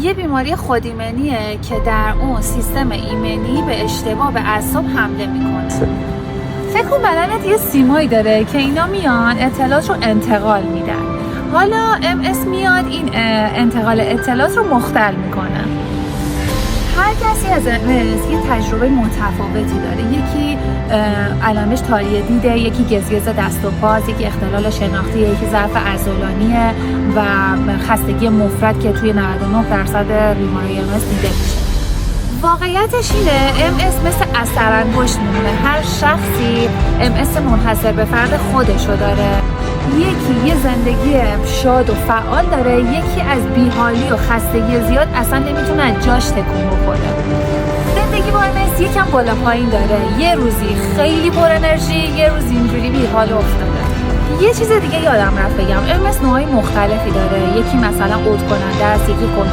یه بیماری خودایمنیه که در اون سیستم ایمنی به اشتباه به اعصاب حمله میکنه. فکر کن بدنت یه سیمایی داره که اینا میان اطلاعات رو انتقال میدن. حالا MS میاد این انتقال اطلاعات رو مختل میکنه. هر کسی از MS یه تجربه متفاوتی داره. یکی علامش تاریه دیده، یکی گزگز دست و پاست، یکی اختلال شناختی، یکی ضعف عضلانیه و خستگی مفرط که توی 99% بیماری MS دیده میشه. واقعیتش اینه MS مثل اثرانگشت میمونه. هر شخصی MS منحصر به فرد خودشو داره. یکی یه زندگی شاد و فعال داره، یکی از بیحالی و خستگی زیاد اصلا نمیتونه از جاش تکون بخوره. زندگی با MS یکم بالا پایین داره. یه روزی خیلی پر انرژی، یه روزی اینجوری بیحال افتاده. یه چیز دیگه یادم رفت بگم، MS نوعای مختلفی داره. یکی مثلا عود کننده است، یکی کنترل